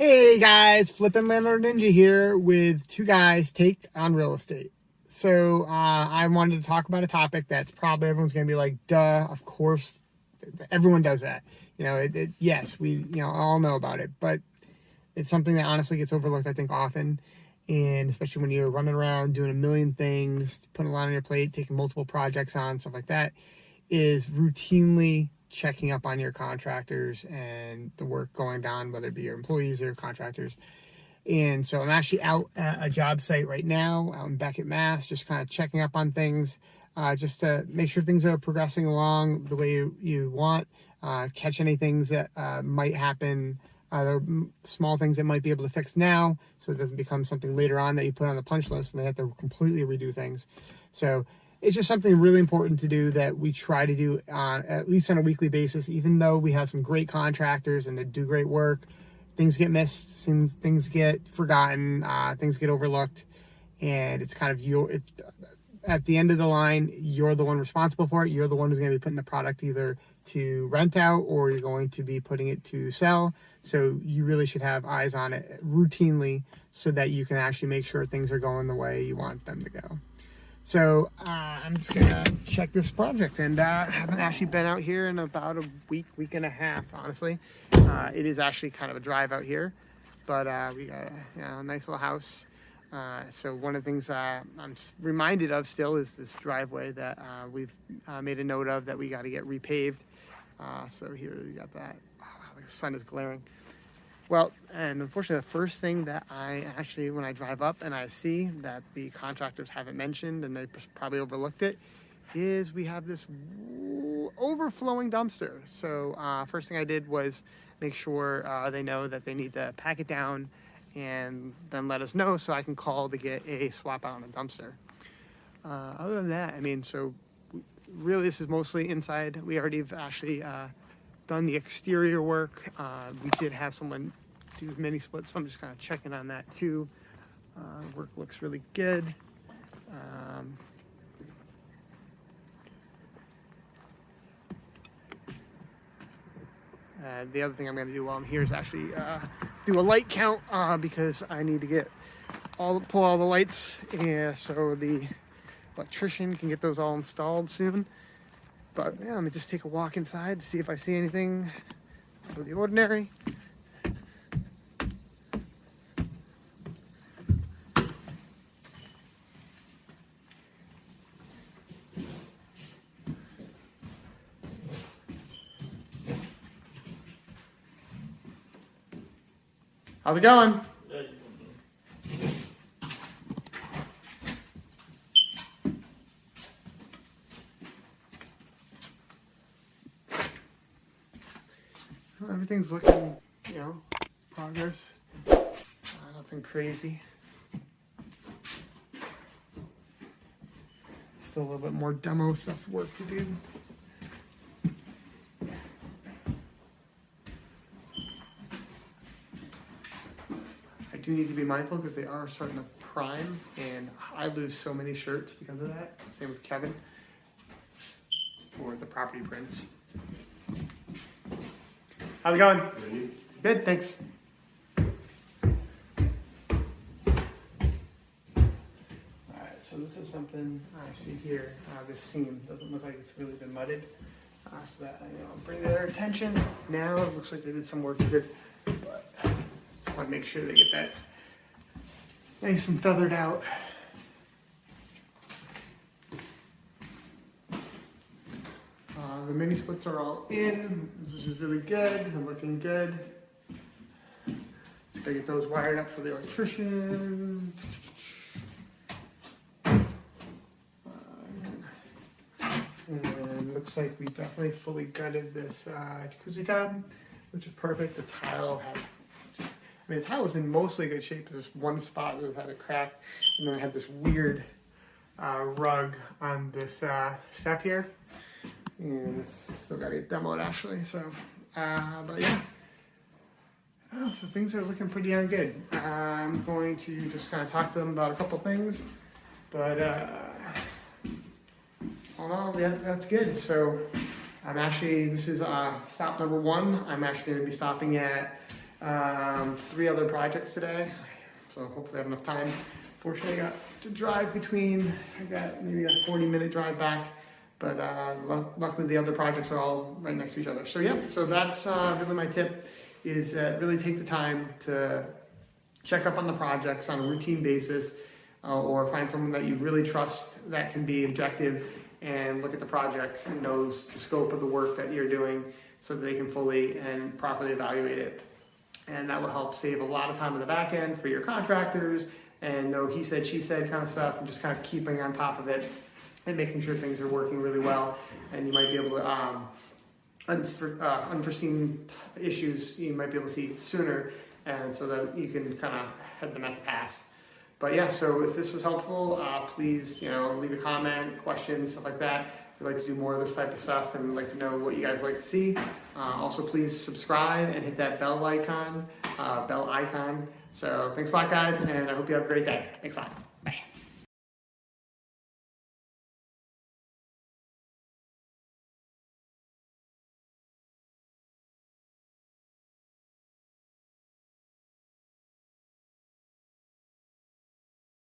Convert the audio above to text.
Hey guys, Flippin' Landlord Ninja here with two guys take on real estate. So I wanted to talk about a topic that's probably everyone's going to be like, duh, of course, everyone does that. Yes, we all know about it, but it's something that honestly gets overlooked, I think, often. And especially when you're running around doing a million things, putting a lot on your plate, taking multiple projects on, stuff like that, is routinely checking up on your contractors and the work going down, whether it be your employees or contractors. And so I'm actually out at a job site right now out in Beckett, Mass, just kind of checking up on things, just to make sure things are progressing along the way you want, catch any things that might happen, either small things that might be able to fix now so it doesn't become something later on that you put on the punch list and they have to completely redo things. So it's just something really important to do that we try to do on at least on a weekly basis, even though we have some great contractors and they do great work. Things get missed, things get forgotten, things get overlooked, and it's kind of at the end of the line, you're the one responsible for it. You're the one who's going to be putting the product either to rent out or you're going to be putting it to sell. So you really should have eyes on it routinely so that you can actually make sure things are going the way you want them to go. So I'm just gonna check this project, and haven't actually been out here in about a week and a half, honestly. It is actually kind of a drive out here, but we got a nice little house. So one of the things I'm reminded of still is this driveway that we've made a note of that we got to get repaved. So here we got that. Oh, wow, the sun is glaring. Well, and unfortunately, the first thing that I actually, when I drive up and I see that the contractors haven't mentioned and they probably overlooked it, is we have this overflowing dumpster. So first thing I did was make sure they know that they need to pack it down and then let us know so I can call to get a swap out on the dumpster. Other than that, I mean, so really this is mostly inside. We already have actually done the exterior work. We did have someone do mini splits, so I'm just kind of checking on that too. Work looks really good. The other thing I'm going to do while I'm here is actually do a light count because I need to pull all the lights, and so the electrician can get those all installed soon. But yeah, let me just take a walk inside to see if I see anything out of the ordinary. How's it going? Everything's looking, progress. Nothing crazy. Still a little bit more demo stuff work to do. I do need to be mindful because they are starting to prime, and I lose so many shirts because of that. Same with Kevin or the property prints. How's it going? Good, thanks. Alright, so this is something I see here. This seam doesn't look like it's really been mudded. So that I'll bring to their attention. Now it looks like they did some work here. But just want to make sure they get that nice and feathered out. The mini splits are all in. This is really good and looking good. Just gotta get those wired up for the electrician. And looks like we definitely fully gutted this jacuzzi tub, which is perfect. The tile the tile was in mostly good shape. There's one spot that had a crack, and then I had this weird rug on this step here. And it's still got to get demoed actually. So, but yeah. So things are looking pretty darn good. I'm going to just kind of talk to them about a couple things, but all in all, yeah, that's good. So this is stop number one. I'm actually going to be stopping at 3 other projects today, so hopefully I have enough time. Fortunately, I got to drive between, I got maybe a 40-minute drive back, but luckily the other projects are all right next to each other. So yeah, so that's really my tip, is really take the time to check up on the projects on a routine basis, or find someone that you really trust that can be objective and look at the projects and knows the scope of the work that you're doing, so that they can fully and properly evaluate it. And that will help save a lot of time on the back end for your contractors, and no he said, she said kind of stuff, and just kind of keeping on top of it and making sure things are working really well. And you might be able to, unforeseen issues, you might be able to see sooner, and so that you can kind of head them at the pass. But yeah, so if this was helpful, please, leave a comment, questions, stuff like that. We'd like to do more of this type of stuff, and like to know what you guys like to see. Also, please subscribe and hit that bell icon. So thanks a lot, guys, and I hope you have a great day. Thanks a lot.